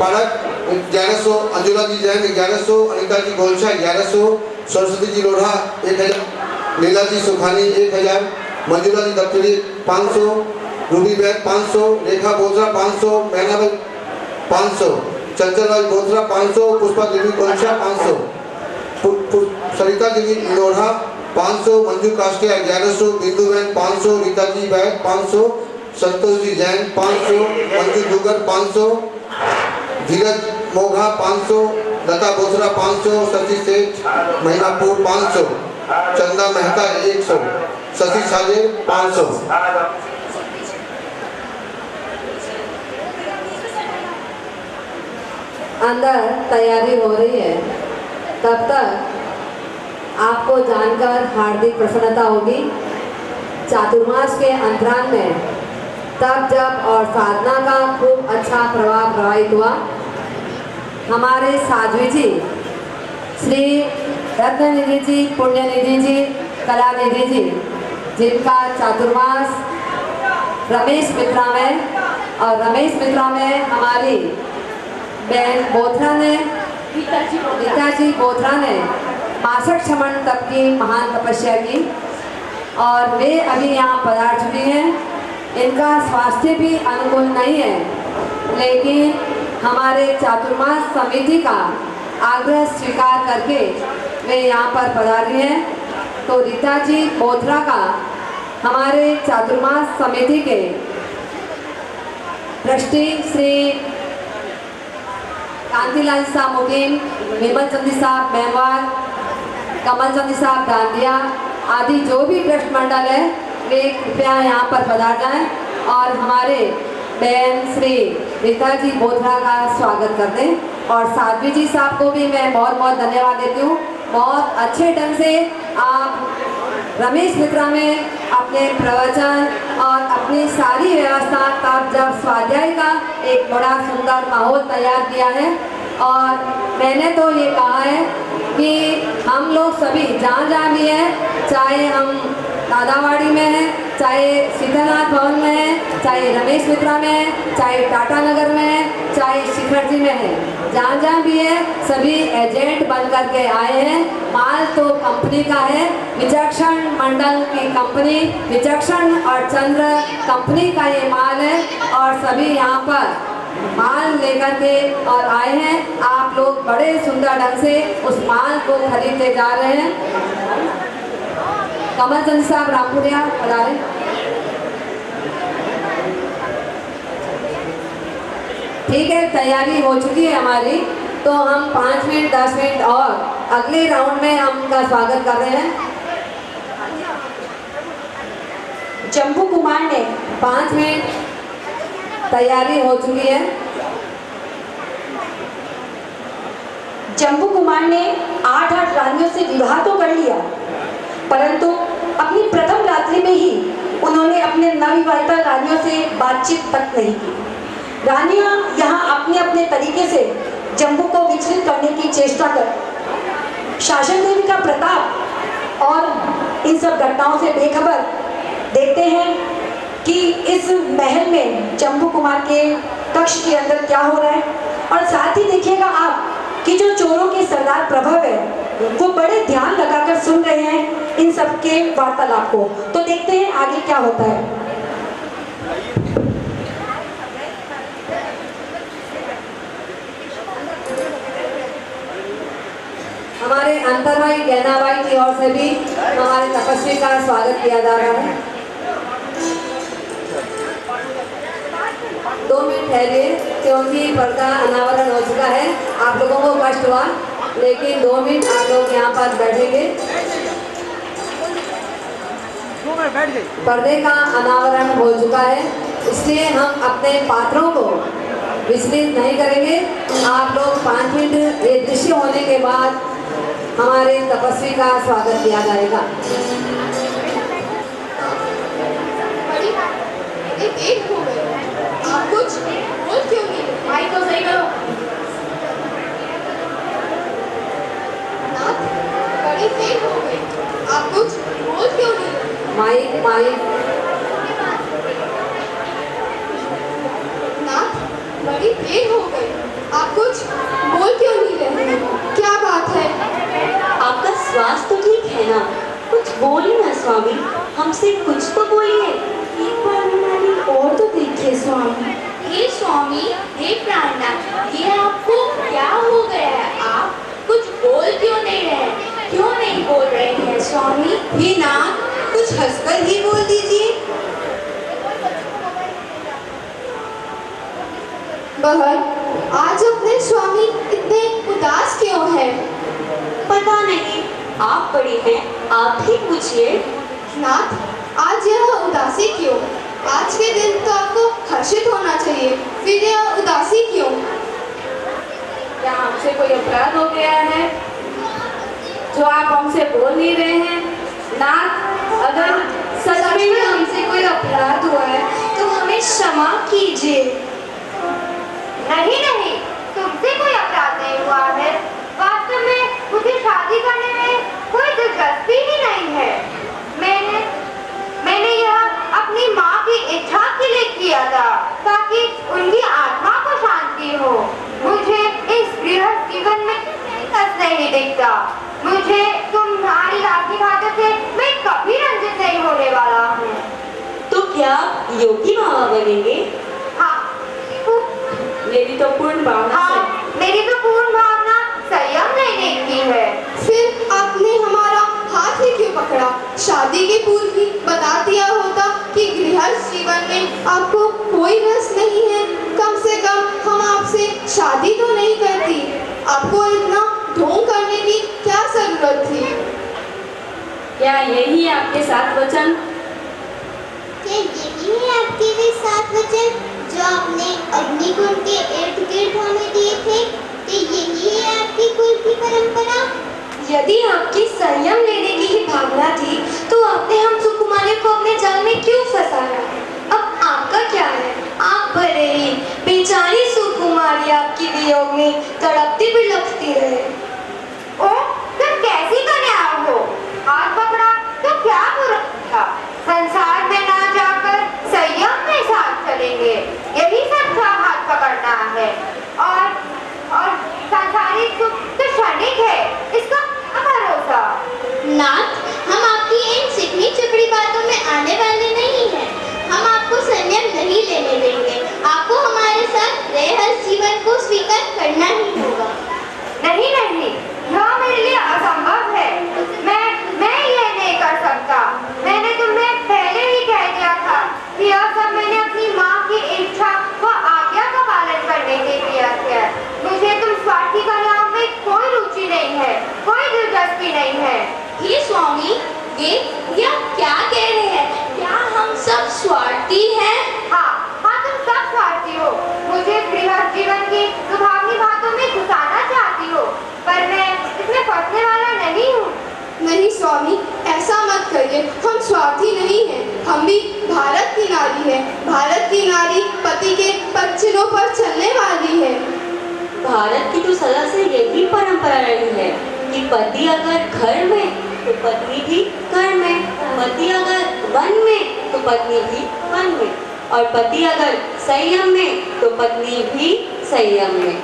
Park 1100, Anjula जी जैन 1100, अनिता जी गोलछा 1100, सरस्वती जी लोढ़ा 1000, लीला जी सुखानी 1000, मंजुला जी दफ्तरी 500, Ruby bag 500, रेखा बोथरा 500, मैनाबल 500, चंचल राज बोथरा 500, पुष्पा देवी गोलछा 500, सरिता देवी लोढ़ा 500, मंजू कास्टिया 1100, बिंदु ban 500, Rita ji bag 500, Santosh ji Jain 500, Manju दुगर 500, धीरज मोघा 500, लता बोथरा 500, शशि सेठ महिमापुर 500, चंदा मेहता 100, शशि साजेर 500। अंदर तैयारी हो रही है, तब तक आपको जानकर हार्दिक प्रसन्नता होगी। चातुर्मास के अंतराल में तप जप और साधना का खूब अच्छा प्रभाव प्रवाहित हुआ। हमारे साध्वी जी, श्री रत्ननिधि जी, पुण्यनिधि जी, कलानिधि जी, जिनका चातुर्मास रमेश मित्रा में, और रमेश मित्रा में हमारी बहन बोथरा ने, रीता जी बोथरा ने मासिक क्षमण तप की महान तपस्या की और वे अभी यहाँ पधार चुकी हैं। इनका स्वास्थ्य भी अनुकूल नहीं है, लेकिन हमारे चातुर्मास समिति का आग्रह स्वीकार करके वे यहाँ पर पधारी हैं। तो रीता जी बोथरा का हमारे चातुर्मास समिति के ट्रस्टी श्री कांतिलाल साहब मुकीम, हेमंत चंदी साहब मेहवाल, कमल चंदी साहब डांडिया आदि जो भी ट्रस्ट मंडल है, वे कृपया यहाँ पर पधार जाएं और हमारे बहन श्री रीता जी बोथरा का स्वागत कर दें। और साध्वी जी साहब को भी मैं बहुत बहुत धन्यवाद देती हूँ। बहुत अच्छे ढंग से आप रमेश मित्रा में अपने प्रवचन और अपनी सारी व्यवस्था तब जब स्वाध्याय का एक बड़ा सुंदर माहौल तैयार किया है। और मैंने तो ये कहा है कि हम लोग सभी जहाँ जहाँ भी हैं, चाहे हम दादावाड़ी में हैं, चाहे शीतलनाथ भवन में हैं, चाहे रमेश मित्रा में हैं, चाहे टाटा नगर में हैं, चाहे शिखर जी में हैं, जहाँ जहाँ भी है सभी एजेंट बन करके आए हैं। माल तो कंपनी का है, विचक्षण मंडल की कंपनी, विचक्षण और चंद्र कंपनी का ये माल है और सभी यहाँ पर माल लेकर के और आए हैं। आप लोग बड़े सुंदर ढंग से उस माल को खरीदते जा रहे हैं। कमल चंद साहब रामपुरिया पधारे। ठीक है, तैयारी हो चुकी है हमारी, तो हम 5 मिनट 10 मिनट और अगले राउंड में हम उनका स्वागत कर रहे हैं। जम्बू कुमार ने 5 मिनट तैयारी हो चुकी है। जम्बू कुमार ने 8 रानियों से विवाह तो कर लिया, परंतु अपनी प्रथम रात्रि में ही उन्होंने अपने नवविवाहिता रानियों से बातचीत तक नहीं की। रानियां यहाँ अपने अपने तरीके से जम्बू को विचलित करने की चेष्टा कर शासन देवी का प्रताप और इन सब घटनाओं से बेखबर देखते हैं कि इस महल में जम्बू कुमार के कक्ष के अंदर क्या हो रहा है। और साथ ही देखिएगा आप कि जो चोरों के सरदार प्रभव है वो बड़े ध्यान लगाकर सुन रहे हैं इन सब के वार्तालाप को। तो देखते हैं आगे क्या होता है। हमारे अंतरभाई गैनाबाई की ओर से भी हमारे तपस्वी का स्वागत किया जा रहा है। 2 मिनट ठहरिए, क्योंकि पर्दा अनावरण हो चुका है। आप लोगों को कष्ट हुआ, लेकिन 2 मिनट आप लोग यहाँ पर बैठेंगे। पर्दे का अनावरण हो चुका है, इसलिए हम अपने पात्रों को विचलित नहीं करेंगे। आप लोग 5 मिनट ये दृश्य होने के बाद हमारे तपस्वी का स्वागत किया जाएगा। आप कुछ बोल क्यों नहीं? माइक तो सही करो। नाथ, बड़ी देर हो गई, आप कुछ बोल क्यों नहीं? माइक नाथ, बड़ी देर हो गई, हमसे कुछ तो बोलिए। एक बार हमारी और तो देखिए स्वामी। हे स्वामी, हे प्राणनाथ, ये आपको क्या हो गया है? आप कुछ बोल क्यों नहीं रहे? क्यों नहीं बोल रहे हैं स्वामी? हे नाथ, कुछ हंसकर ही बोल दीजिए। बहन, आज अपने स्वामी इतने उदास क्यों हैं? पता नहीं, आप बड़ी हैं, आप ही पूछिए। नाथ, आज यह उदासी क्यों? आज के दिन तो आपको हर्षित होना चाहिए, फिर यह उदासी क्यों? क्या हमसे कोई अपराध हो गया है जो आप हमसे बोल नहीं रहे हैं? नाथ, अगर सच में हमसे कोई अपराध हुआ है तो हमें क्षमा कीजिए। नहीं नहीं, तुमसे कोई अपराध नहीं हुआ है। वास्तव में मुझे शादी करने में कोई दिलचस्पी ही नहीं है। मैंने यह अपनी माँ की इच्छा के लिए किया था, ताकि उनकी आत्मा को शांति हो। मुझे इस गृहस्थ जीवन में कष्ट नहीं दिखता। मुझे तुम्हारी राखी खाते से मैं कभी रंजित नहीं होने वाला हूँ। तो क्या योगी बाबा बनेंगे? हाँ, मेरी तो पूर्ण भावना से हाँ, मेरी तो पूर्ण भावना संयम लेने की है। फिर आपने हमारा हाथ ही क्यों पकड़ा? शादी के पूर्व ही बता दिया होता कि गृहस्थ जीवन में आपको कोई रस नहीं है। कम से कम हम आपसे शादी तो नहीं करती। आपको इतना ढोंग करने की क्या जरूरत थी? क्या यही आपके साथ वचन? क्या यही है आपके वे 7 वचन जो आपने अग्निकुंड के इर्द गिर्द हमें दिए थे? क्या यही है आपकी कुल की परंपरा? यदि आपकी संयम लेने की ही भावना थी तो आपने हम सुकुमारियों को अपने जाल में क्यों फंसाया? अब आपका क्या है? आप भले ही बेचारी सुकुमारी आपकी वियोग में तड़पती बिलखती रहे। ओ, तुम कैसी कन्या हो? हाथ पकड़ा तो क्या बुरा था? संसार में ना जाकर संयम के साथ चलेंगे, यही सच्चा हाथ पकड़ना है। और संसारिक सुख तो क्षणिक है, इसका क्या भरोसा? नाथ, हम आपकी इन चिकनी चुपड़ी बातों में आने वाले नहीं हैं। हम आपको संयम नहीं लेने देंगे। आपको हमारे साथ गृहस्थ जीवन को स्वीकार करना ही होगा। नहीं नहीं, यह मेरे लिए असंभव है। मैं ये नहीं कर सकता। मैंने तुम्हें पहले ही कह दिया था कि यह सब मैंने अपनी माँ की इच्छा व आज्ञा का पालन करने के लिए किया है। मुझे तुम स्वार्थी कन्याओं में कोई रुचि नहीं है, कोई दिलचस्पी नहीं है। हे स्वामी, ये आप क्या कह रहे हैं? क्या हम सब स्वार्थी हैं? हाँ, तुम सब स्वार्थी हो। मुझे गृहस्थ जीवन की लुभावनी बातों में घुसाना चाहती हो, पर मैं इसमें फंसने वाला नहीं हूँ। नहीं स्वामी, ऐसा मत करिए। हम स्वार्थी नहीं हैं, हम भी भारत की नारी हैं। भारत की नारी पति के पच्चीनों पर चलने वाली है। भारत की तो सदा से यही परंपरा रही है कि पति अगर घर में तो पत्नी भी घर में, पति अगर वन में तो पत्नी भी वन में, और पति अगर संयम में तो पत्नी भी संयम में।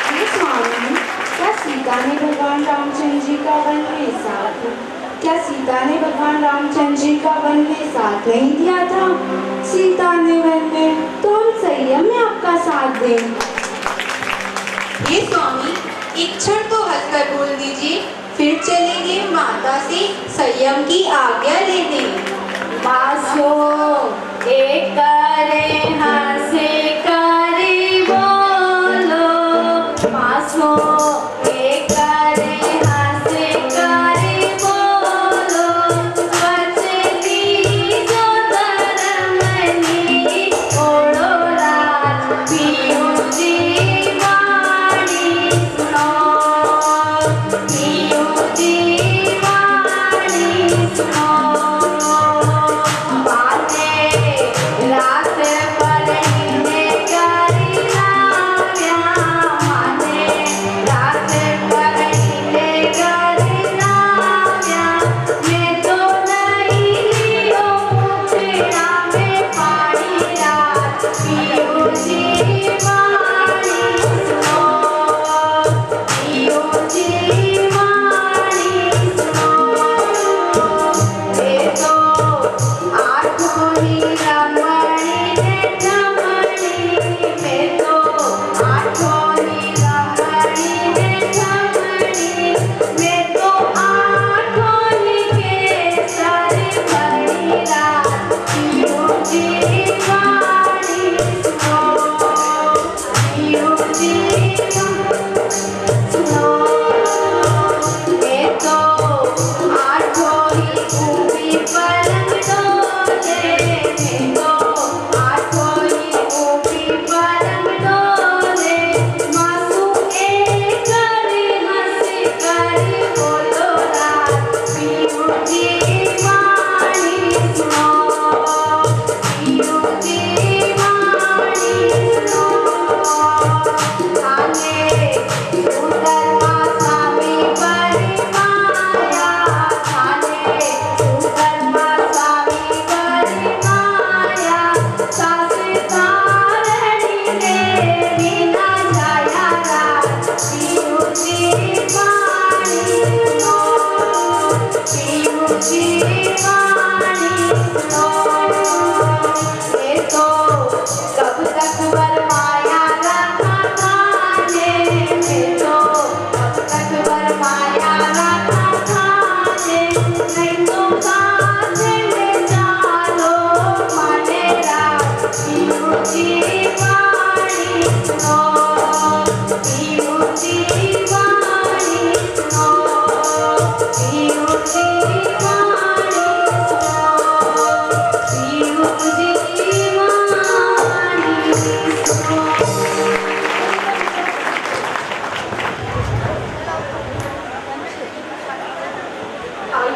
हे स्वामी, क्या सीता ने भगवान रामचंद्र जी का वन में साथ क्या सीता ने भगवान रामचंद्र जी का वन में साथ नहीं दिया था? सीता ने वन में तो हम संयम में आपका साथ दें। हे स्वामी, एक क्षण तो हंसकर बोल दीजिए, फिर चलेंगे माता से संयम की आज्ञा लेने। मासो एक करे हंसे करे बोलो, मासो एक करे हंसे करे बोलो, बचनी जो धर्मनी ओढ़ो राज पियो जी वाणी सुनो, पियो जी वाणी सुनो। रात पर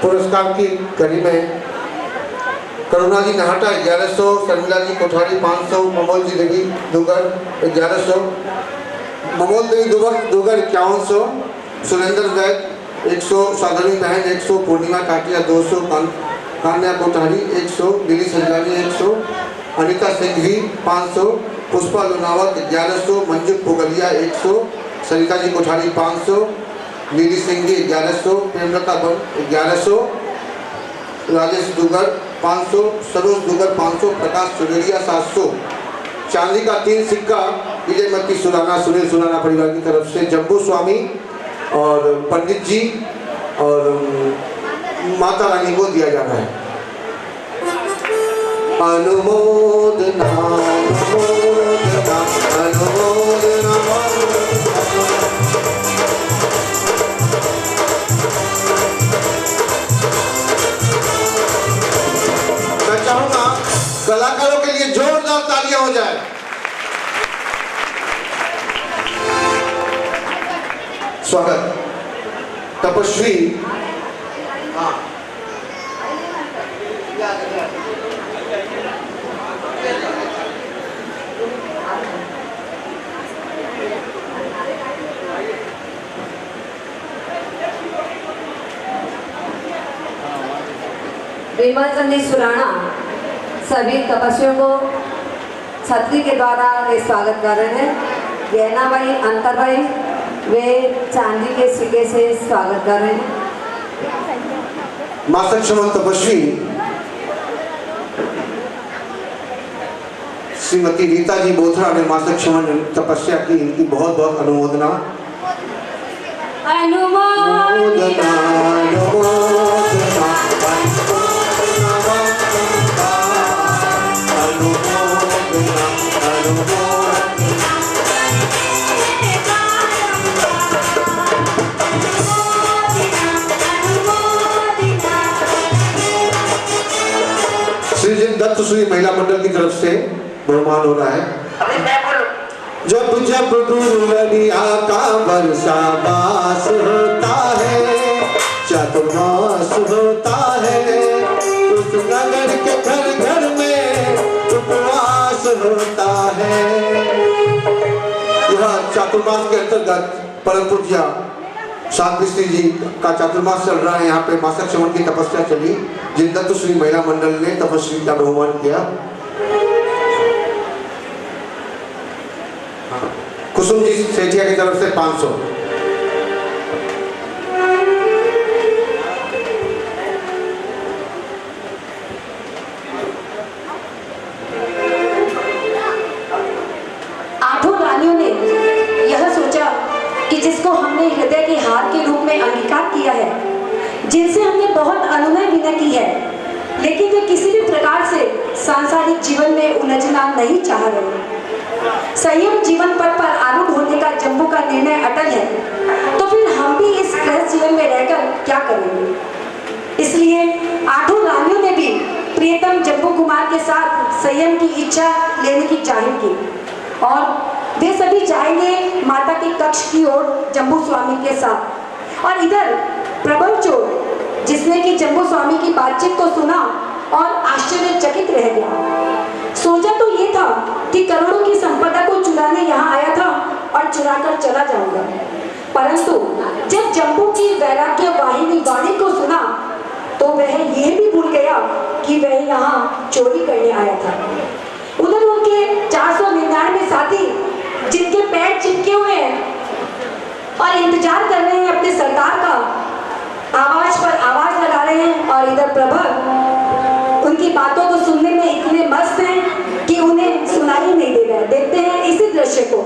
पुरस्कार की कड़ी में करुणा जी नहाटा 1100, शर्मिला जी कोठारी 500, ममोल जी देवी दुगर 1100, ममोल देवी दुगर 5100, सुरेंद्र वैद 100, साधवी बहन 100, पूर्णिमा टाटिया 200, कान्या कोठारी 100, दिली संजानी 100, अनिता सिंघवी 500, पुष्पा लोनावत 1100, मंजू पुगलिया 100, सरिता जी कोठारी 500, नीली सिंह जी 1100, प्रेमलता बन 1100, राजेश दुगर 500, सरोज दुगर 500, प्रकाश चुरेलिया 700। चांदी का 3 सिक्का विजयमती सुराना सुनील सुराना परिवार की तरफ से जम्बू स्वामी और पंडित जी और माता रानी को दिया जाना है। अनुमोदना अनुमोदना अनुमोदना। मैं चाहूंगा कलाकारों के लिए जोरदार तालियां हो जाए। स्वागत तपस्वी विमल चंदी सुराना सभी तपस्वियों को छतरी के द्वारा वे स्वागत कर रहे हैं। गहना भाई अंतर भाई वे चांदी के सिक्के से स्वागत कर रहे हैं। मासक शमन तपस्वी श्रीमती रीता जी बोथरा ने मासक शमन तपस्या की, इनकी बहुत बहुत अनुमोदना। अनुमोदना अनुमोदना श्रीजन दत्त श्री महिला मंडल की तरफ से बहुमान हो रहा है। जब जब गुरुवरिया का वर्षा बास होता है, चतुर्मास होता है, उस नगर के घर घर में उपवास होता है। यह चातुर्मास के अंतर्गत परम पूज्य सात मिस्त्री जी का चातुर्मास चल रहा है। यहाँ पे मासक शमन की तपस्या चली, जिन दत्त श्री महिला मंडल ने तपस्वी का बहुमान किया। कुसुम जी सेठिया की तरफ से 500। आठों रानियों ने यह सोचा कि जिसको हमने हृदय के हार के रूप में अंगीकार किया है, जिनसे हमने बहुत अनुनय विनय की है, लेकिन वे किसी भी प्रकार से सांसारिक जीवन में उलझना नहीं चाह रहे। संयम जीवन पथ पर आरूढ़ होने का जम्बू का निर्णय अटल है, तो फिर हम भी इस गृहस्थ जीवन में रहकर क्या करेंगे। इसलिए आठों रानियों ने भी प्रियतम जम्बू कुमार के साथ संयम की इच्छा लेने की जाहिर की और वे सभी जाएंगे माता के कक्ष की ओर जम्बू स्वामी के साथ। और इधर प्रबल चोर, जिसने कि जम्बू स्वामी की बातचीत को सुना और आश्चर्यचकित रह गया। सोचा तो ये था कि करोड़ों की संपदा को चुराने यहाँ आया था और चुरा कर चला जाऊंगा, परंतु जब जम्बू की वैराग्य वाहिनी वाणी को सुना तो वह यह भी भूल गया कि वह यहाँ चोरी करने आया था। उधर उनके 499 साथी जिनके पैर चिपके हुए हैं और इंतजार कर रहे हैं अपने सरदार का, आवाज पर आवाज लगा रहे हैं। और इधर प्रभर उनकी बातों को सुनने में इतने मस्त हैं कि उन्हें सुनाई नहीं दे रहा। देखते हैं इसी दृश्य को।